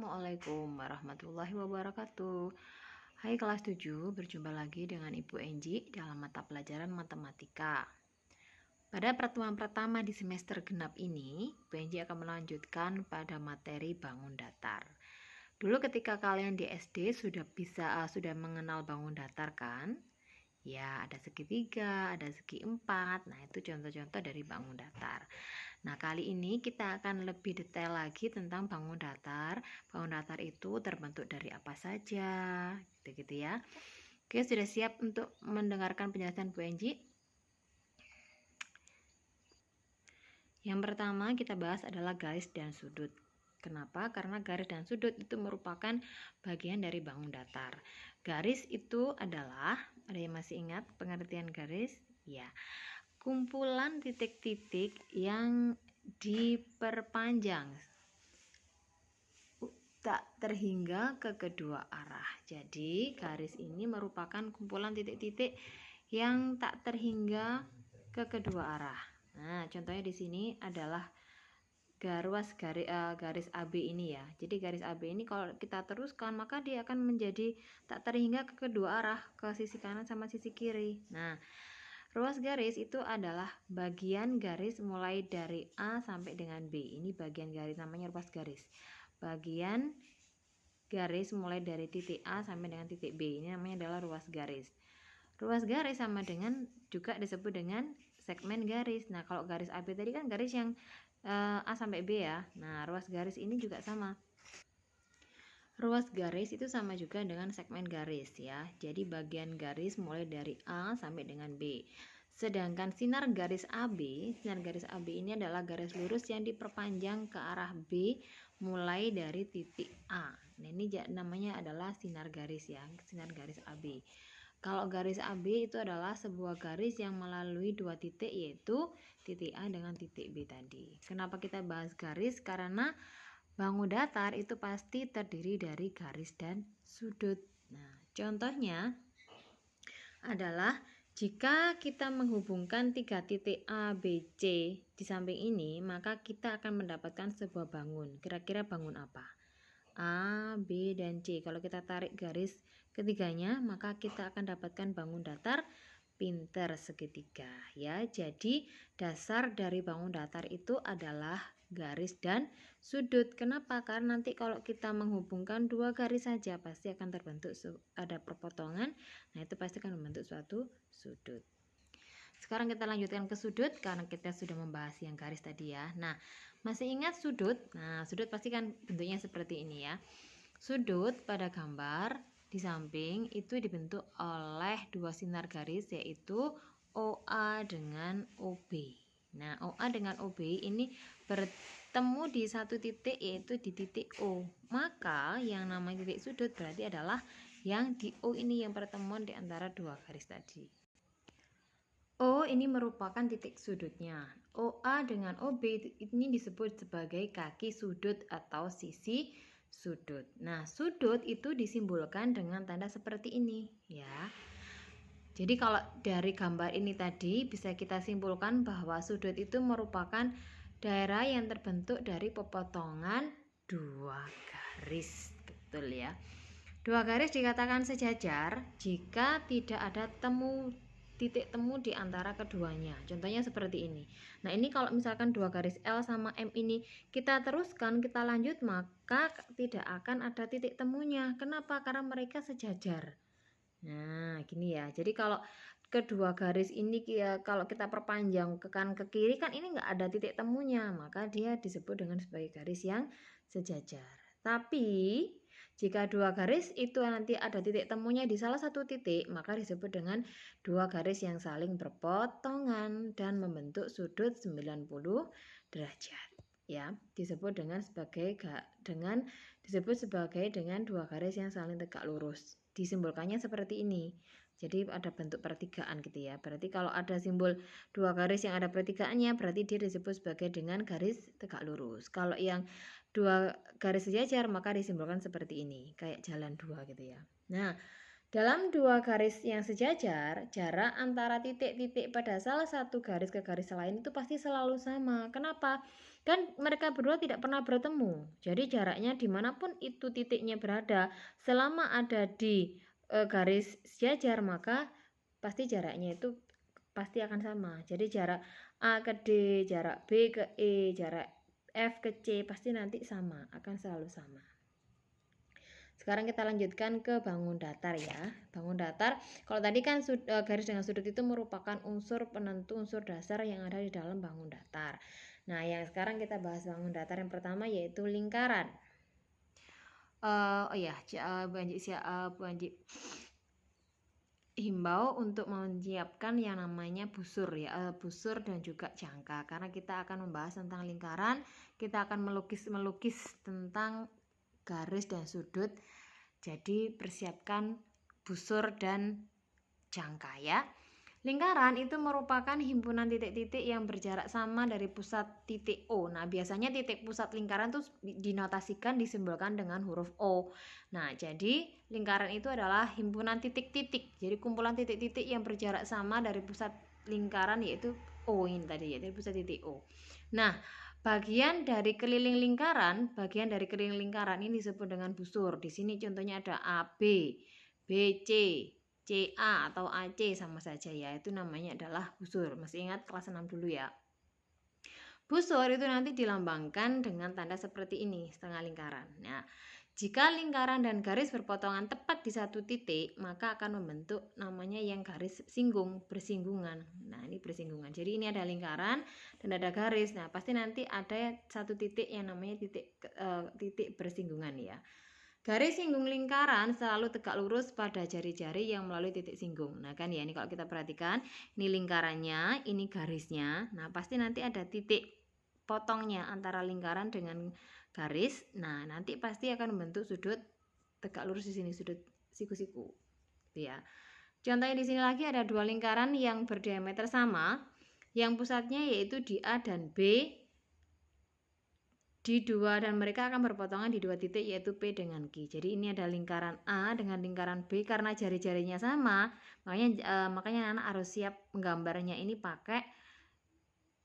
Assalamualaikum warahmatullahi wabarakatuh. Hai kelas 7, berjumpa lagi dengan Ibu Enji dalam mata pelajaran matematika. Pada pertemuan pertama di semester genap ini, Ibu Enji akan melanjutkan pada materi bangun datar. Dulu ketika kalian di SD sudah mengenal bangun datar kan? Ya, ada segitiga, ada segi empat. Nah, itu contoh-contoh dari bangun datar. Nah, kali ini kita akan lebih detail lagi tentang bangun datar. Bangun datar itu terbentuk dari apa saja, gitu-gitu ya. Oke, sudah siap untuk mendengarkan penjelasan Bu Enji? Yang pertama kita bahas adalah garis dan sudut. Kenapa? Karena garis dan sudut itu merupakan bagian dari bangun datar. Garis itu adalah, ada yang masih ingat pengertian garis? Ya, kumpulan titik-titik yang diperpanjang tak terhingga ke kedua arah. Jadi garis ini merupakan kumpulan titik-titik yang tak terhingga ke kedua arah. Nah, contohnya di sini adalah garis AB ini ya. Jadi garis AB ini kalau kita teruskan maka dia akan menjadi tak terhingga ke kedua arah, ke sisi kanan sama sisi kiri. Nah, ruas garis itu adalah bagian garis mulai dari A sampai dengan B. Ini bagian garis, namanya ruas garis. Bagian garis mulai dari titik A sampai dengan titik B. Ini namanya adalah ruas garis. Ruas garis sama dengan juga disebut dengan segmen garis. Nah, kalau garis AB tadi kan garis yang A sampai B ya. Nah, ruas garis ini juga sama. Ruas garis itu sama juga dengan segmen garis ya. Jadi bagian garis mulai dari A sampai dengan B. Sedangkan sinar garis AB ini adalah garis lurus yang diperpanjang ke arah B mulai dari titik A. Nah, ini namanya adalah sinar garis ya, sinar garis AB. Kalau garis AB itu adalah sebuah garis yang melalui dua titik, yaitu titik A dengan titik B tadi. Kenapa kita bahas garis? Karena bangun datar itu pasti terdiri dari garis dan sudut. Nah, contohnya adalah jika kita menghubungkan tiga titik A, B, C di samping ini, maka kita akan mendapatkan sebuah bangun. Kira-kira bangun apa? A, B, dan C. Kalau kita tarik garis ketiganya, maka kita akan dapatkan bangun datar pinter segitiga ya. Jadi dasar dari bangun datar itu adalah garis dan sudut. Kenapa? Karena nanti kalau kita menghubungkan dua garis saja pasti akan terbentuk ada perpotongan. Nah, itu pasti akan membentuk suatu sudut. Sekarang kita lanjutkan ke sudut karena kita sudah membahas yang garis tadi ya. Nah, masih ingat sudut? Nah, sudut pasti kan bentuknya seperti ini ya. Sudut pada gambar di samping itu dibentuk oleh dua sinar garis, yaitu OA dengan OB. Nah, OA dengan OB ini bertemu di satu titik, yaitu di titik O. Maka yang namanya titik sudut berarti adalah yang di O ini, yang pertemuan di antara dua garis tadi. O ini merupakan titik sudutnya. OA dengan OB ini disebut sebagai kaki sudut atau sisi sudut. Nah, sudut itu disimbolkan dengan tanda seperti ini ya. Jadi kalau dari gambar ini tadi bisa kita simpulkan bahwa sudut itu merupakan daerah yang terbentuk dari pepotongan dua garis. Betul ya. Dua garis dikatakan sejajar jika tidak ada titik temu di antara keduanya. Contohnya seperti ini. Nah, ini kalau misalkan dua garis L sama M ini kita teruskan, kita lanjut, maka tidak akan ada titik temunya. Kenapa? Karena mereka sejajar. Nah, gini ya. Jadi kalau kedua garis ini kalau kita perpanjang ke kanan ke kiri kan ini nggak ada titik temunya, maka dia disebut dengan sebagai garis yang sejajar. Tapi jika dua garis itu nanti ada titik temunya di salah satu titik, maka disebut dengan dua garis yang saling berpotongan dan membentuk sudut 90 derajat. Ya, disebut sebagai dengan dua garis yang saling tegak lurus. Disimbolkannya seperti ini. Jadi ada bentuk pertigaan gitu ya. Berarti kalau ada simbol dua garis yang ada pertigaannya, berarti dia disebut sebagai dengan garis tegak lurus. Kalau yang dua garis sejajar maka disimbolkan seperti ini, kayak jalan dua gitu ya. Nah, dalam dua garis yang sejajar, jarak antara titik-titik pada salah satu garis ke garis lain itu pasti selalu sama. Kenapa? Kan mereka berdua tidak pernah bertemu. Jadi jaraknya dimanapun itu titiknya berada, selama ada di garis sejajar, maka pasti jaraknya itu pasti akan sama. Jadi jarak A ke D, jarak B ke E, jarak F ke C pasti nanti sama, akan selalu sama. Sekarang kita lanjutkan ke bangun datar ya. Bangun datar, kalau tadi kan garis dengan sudut itu merupakan unsur penentu, unsur dasar yang ada di dalam bangun datar. Nah, yang sekarang kita bahas bangun datar yang pertama yaitu lingkaran. Bu Anji himbau untuk menyiapkan yang namanya busur ya, busur dan juga jangka, karena kita akan membahas tentang lingkaran, kita akan melukis tentang garis dan sudut. Jadi persiapkan busur dan jangka ya. Lingkaran itu merupakan himpunan titik-titik yang berjarak sama dari pusat titik O. Nah, biasanya titik pusat lingkaran itu dinotasikan, disimbolkan dengan huruf O. Nah, jadi lingkaran itu adalah himpunan titik-titik. Jadi kumpulan titik-titik yang berjarak sama dari pusat lingkaran yaitu O ini tadi, yaitu pusat titik O. Nah, bagian dari keliling lingkaran ini disebut dengan busur. Di sini contohnya ada AB, BC, CA atau AC sama saja ya, itu namanya adalah busur. Masih ingat kelas 6 dulu ya. Busur itu nanti dilambangkan dengan tanda seperti ini, setengah lingkaran. Nah, jika lingkaran dan garis berpotongan tepat di satu titik, maka akan membentuk namanya yang garis bersinggungan. Nah, ini bersinggungan. Jadi ini ada lingkaran dan ada garis. Nah, pasti nanti ada satu titik yang namanya titik bersinggungan ya. Garis singgung lingkaran selalu tegak lurus pada jari-jari yang melalui titik singgung. Nah kan ya, ini kalau kita perhatikan, ini lingkarannya, ini garisnya. Nah pasti nanti ada titik potongnya antara lingkaran dengan garis. Nah nanti pasti akan membentuk sudut tegak lurus di sini, sudut siku-siku. Ya. Contohnya di sini lagi ada dua lingkaran yang berdiameter sama, yang pusatnya yaitu di A dan B, di dua, dan mereka akan berpotongan di dua titik yaitu P dengan Q. Jadi ini ada lingkaran A dengan lingkaran B, karena jari-jarinya sama, makanya anak harus siap menggambarnya ini pakai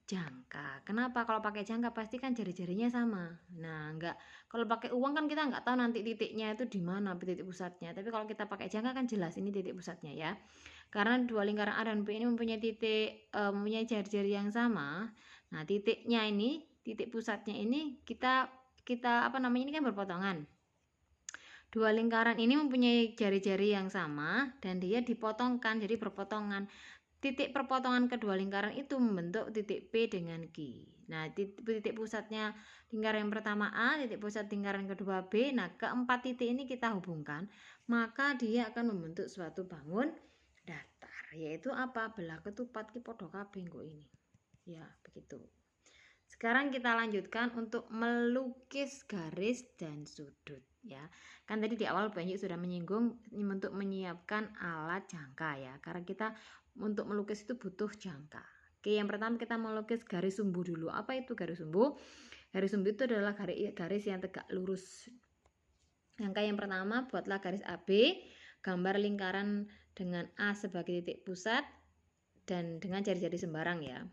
jangka. Kenapa? Kalau pakai jangka pasti kan jari-jarinya sama. Nah, kalau pakai uang kan kita nggak tahu nanti titiknya itu di mana, titik pusatnya. Tapi kalau kita pakai jangka kan jelas ini titik pusatnya ya. Karena dua lingkaran A dan B ini mempunyai mempunyai jari-jari yang sama. Nah, titik pusatnya ini kita ini kan berpotongan. Dua lingkaran ini mempunyai jari-jari yang sama dan dia dipotongkan, jadi berpotongan. Titik perpotongan kedua lingkaran itu membentuk titik P dengan Q. Nah, titik pusatnya lingkaran yang pertama A, titik pusat lingkaran kedua B. Nah, keempat titik ini kita hubungkan, maka dia akan membentuk suatu bangun datar, yaitu apa? Belah ketupat ki podo kabeh kok ini. Ya, begitu. Sekarang kita lanjutkan untuk melukis garis dan sudut ya. Kan tadi di awal Banyak sudah menyinggung untuk menyiapkan alat jangka ya. Karena kita untuk melukis itu butuh jangka. Oke, yang pertama kita melukis garis sumbu dulu. Apa itu garis sumbu? Garis sumbu itu adalah garis yang tegak lurus. Langkah yang pertama, buatlah garis AB, gambar lingkaran dengan A sebagai titik pusat dan dengan jari-jari sembarang ya.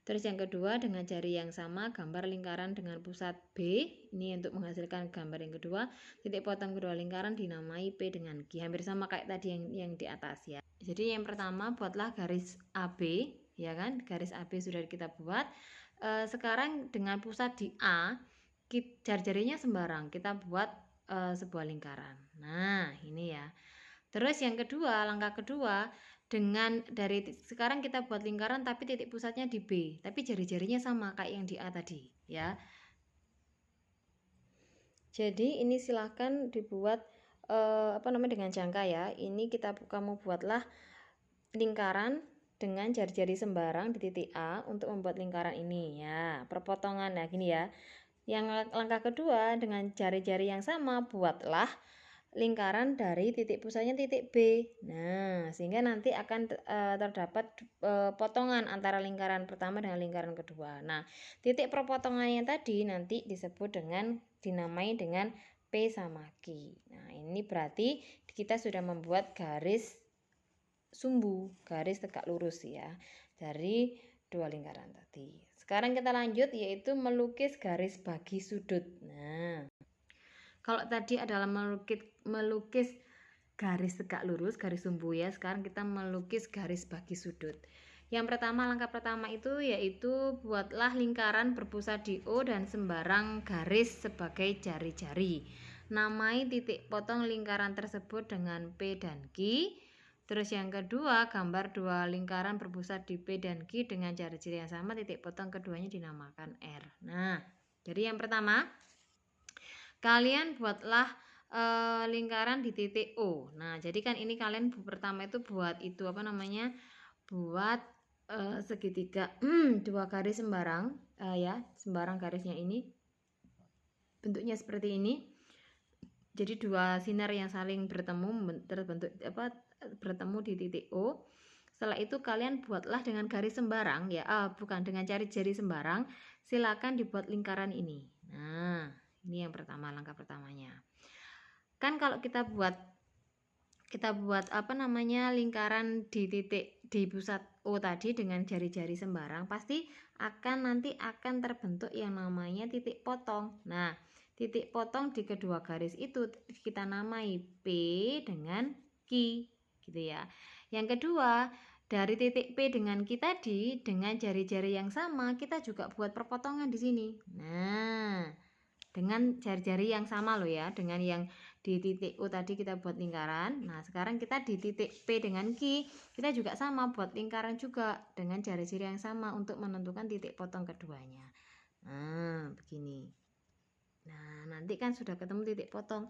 Terus yang kedua, dengan jari yang sama gambar lingkaran dengan pusat B. Ini untuk menghasilkan gambar yang kedua. Titik potong kedua lingkaran dinamai P dengan Q. Hampir sama kayak tadi yang di atas ya. Jadi yang pertama buatlah garis AB, ya kan? Garis AB sudah kita buat. Sekarang dengan pusat di A, jari-jarinya sembarang. Kita buat sebuah lingkaran. Nah, ini ya. Terus yang kedua, langkah kedua, sekarang kita buat lingkaran tapi titik pusatnya di B, tapi jari-jarinya sama kayak yang di A tadi ya. Jadi ini silahkan dibuat dengan jangka ya. Ini kamu buatlah lingkaran dengan jari-jari sembarang di titik A untuk membuat lingkaran ini ya. Perpotongan nah gini ya. Yang langkah kedua, dengan jari-jari yang sama buatlah lingkaran dari titik pusatnya titik B. Nah, sehingga nanti akan terdapat potongan antara lingkaran pertama dengan lingkaran kedua. Nah, titik perpotongannya tadi nanti dinamai dengan P sama Q. Nah, ini berarti kita sudah membuat garis sumbu, garis tegak lurus ya, dari dua lingkaran tadi. sekarang kita lanjut yaitu melukis garis bagi sudut. Nah, kalau tadi adalah melukis garis tegak lurus, garis sumbu ya. Sekarang kita melukis garis bagi sudut. Yang pertama, langkah pertama itu yaitu buatlah lingkaran berpusat di O dan sembarang garis sebagai jari-jari. Namai titik potong lingkaran tersebut dengan P dan Q. Terus yang kedua, gambar dua lingkaran berpusat di P dan Q dengan jari-jari yang sama, titik potong keduanya dinamakan R. Nah, jadi yang pertama, kalian buatlah lingkaran di titik O. Nah, jadi kan ini kalian pertama itu buat itu apa namanya? Buat segitiga dua garis sembarang ya, sembarang garisnya ini bentuknya seperti ini. Jadi dua sinar yang saling bertemu terbentuk bertemu di titik O. Setelah itu kalian buatlah dengan garis sembarang ya, bukan dengan jari-jari sembarang. Silakan dibuat lingkaran ini. Nah, ini yang pertama, langkah pertamanya. Kan kalau kita buat apa namanya lingkaran di titik di pusat O tadi dengan jari-jari sembarang, pasti nanti akan terbentuk yang namanya titik potong. Nah, titik potong di kedua garis itu kita namai P dengan Q gitu ya. Yang kedua, dari titik P dengan Q tadi dengan jari-jari yang sama kita juga buat perpotongan di sini. Nah, dengan jari-jari yang sama loh ya, dengan yang di titik O tadi kita buat lingkaran. Nah, sekarang kita di titik P dengan Q, kita juga sama buat lingkaran juga dengan jari-jari yang sama untuk menentukan titik potong keduanya. Nah, begini. Nah, nanti kan sudah ketemu titik potong.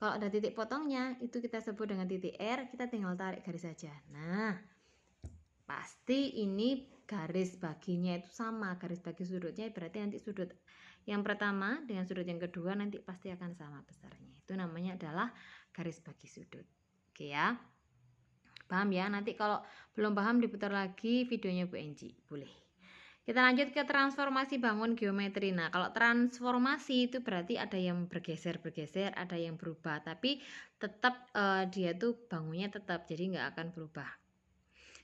Kalau ada titik potongnya, itu kita sebut dengan titik R, kita tinggal tarik garis saja. Nah, pasti ini garis baginya itu sama, garis bagi sudutnya berarti nanti sudut yang pertama dengan sudut yang kedua nanti pasti akan sama besarnya. Itu namanya adalah garis bagi sudut. Oke ya. Paham ya? Nanti kalau belum paham diputar lagi videonya Bu Enji. Boleh. Kita lanjut ke transformasi bangun geometri. Nah, kalau transformasi itu berarti ada yang bergeser-bergeser, ada yang berubah, tapi tetap dia tuh bangunnya tetap, jadi nggak akan berubah.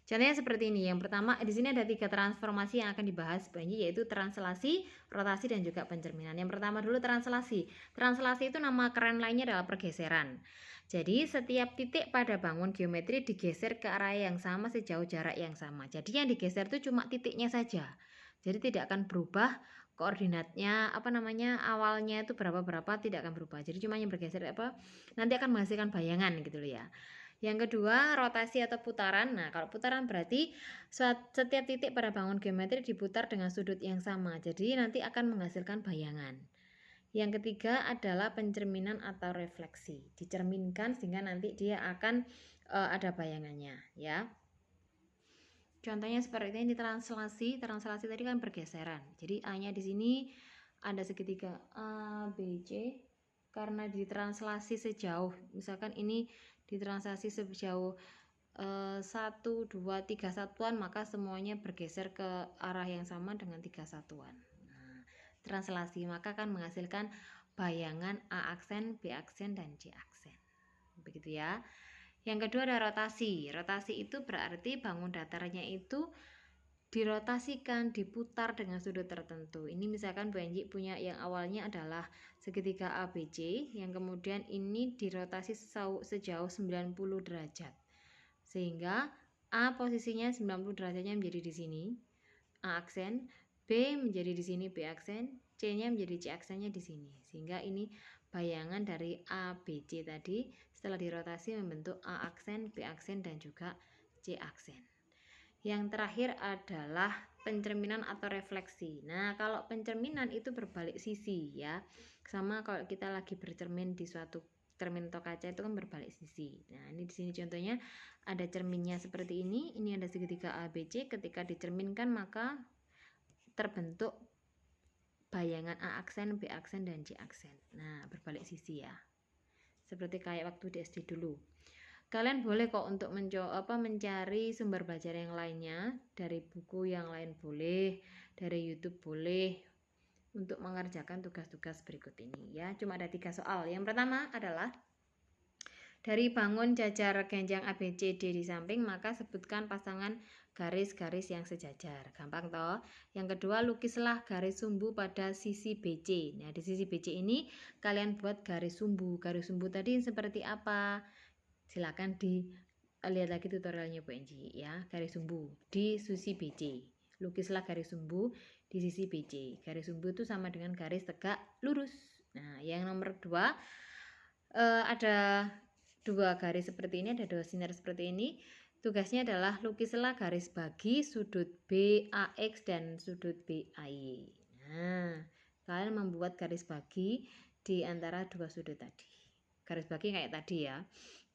Contohnya seperti ini. Yang pertama, di sini ada 3 transformasi yang akan dibahas sebenarnya, yaitu translasi, rotasi, dan juga pencerminan. Yang pertama dulu translasi. Translasi itu nama keren lainnya adalah pergeseran. Jadi setiap titik pada bangun geometri digeser ke arah yang sama sejauh jarak yang sama. Jadi yang digeser itu cuma titiknya saja. Jadi tidak akan berubah koordinatnya, awalnya itu berapa tidak akan berubah. Jadi cuma yang bergeser nanti akan menghasilkan bayangan gitu loh ya. Yang kedua, rotasi atau putaran. Nah, kalau putaran berarti setiap titik pada bangun geometri diputar dengan sudut yang sama. Jadi nanti akan menghasilkan bayangan. Yang ketiga adalah pencerminan atau refleksi. Dicerminkan sehingga nanti dia akan ada bayangannya, ya. Contohnya seperti ini translasi. Translasi tadi kan bergeseran. Jadi A-nya di sini ada segitiga A, B, C. Karena ditranslasi sejauh, misalkan ini ditranslasi sejauh 1, 2, 3 satuan, maka semuanya bergeser ke arah yang sama dengan 3 satuan. Nah, translasi maka akan menghasilkan bayangan A aksen, B aksen, dan C aksen. Begitu ya. Yang kedua ada rotasi. Rotasi itu berarti bangun datarnya itu dirotasikan, diputar dengan sudut tertentu. Ini misalkan Bu Enji punya yang awalnya adalah segitiga ABC, yang kemudian ini dirotasi sejauh 90 derajat. Sehingga A posisinya 90 derajatnya menjadi di sini, A aksen, B menjadi di sini B aksen, C-nya menjadi C aksennya di sini. Sehingga ini bayangan dari ABC tadi setelah dirotasi membentuk A aksen, B aksen, dan juga C aksen. Yang terakhir adalah pencerminan atau refleksi. Nah, kalau pencerminan itu berbalik sisi ya. Sama kalau kita lagi bercermin di suatu cermin atau kaca itu kan berbalik sisi. Nah, ini di sini contohnya ada cerminnya seperti ini. Ini ada segitiga ABC. Ketika dicerminkan maka terbentuk bayangan A aksen, B aksen, dan C aksen. Nah, berbalik sisi ya. Seperti kayak waktu di SD dulu. Kalian boleh kok untuk mencari sumber belajar yang lainnya, dari buku yang lain boleh, dari YouTube boleh, untuk mengerjakan tugas-tugas berikut ini ya. Cuma ada 3 soal. Yang pertama adalah Dari bangun jajar genjang ABCD di samping, maka sebutkan pasangan garis-garis yang sejajar. Gampang toh? Yang kedua, lukislah garis sumbu pada sisi BC. Nah, di sisi BC ini kalian buat garis sumbu. Garis sumbu tadi seperti apa? Silakan lihat lagi tutorialnya Bu Enji ya. Garis sumbu di sisi BC. Lukislah garis sumbu di sisi BC. Garis sumbu itu sama dengan garis tegak lurus. Nah, yang nomor 2 ada 2 garis seperti ini, ada 2 sinar seperti ini. Tugasnya adalah lukislah garis bagi sudut BAX dan sudut BAY. Nah, kalian membuat garis bagi di antara 2 sudut tadi. Garis bagi kayak tadi ya.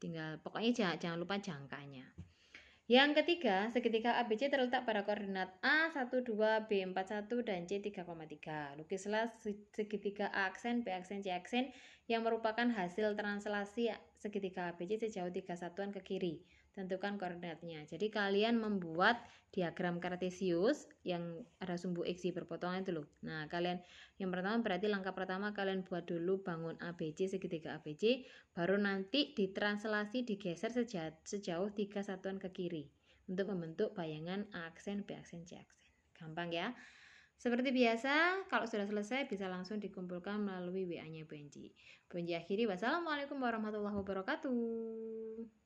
Tinggal pokoknya jangan lupa jangkanya. Yang ketiga, segitiga ABC terletak pada koordinat A12, B41, dan C3,3. Lukislah segitiga A aksen, B aksen, C aksen yang merupakan hasil translasi segitiga ABC sejauh 3 satuan ke kiri. Tentukan koordinatnya. Jadi kalian membuat diagram kartesius yang ada sumbu X berpotongan itu loh. Nah, kalian yang pertama berarti langkah pertama kalian buat dulu bangun ABC, segitiga ABC, baru nanti ditranslasi digeser sejauh 3 satuan ke kiri untuk membentuk bayangan A aksen, B aksen, C aksen. Gampang ya. Seperti biasa, kalau sudah selesai bisa langsung dikumpulkan melalui WA-nya Bu Enji. Bu Enji akhiri, wassalamualaikum warahmatullahi wabarakatuh.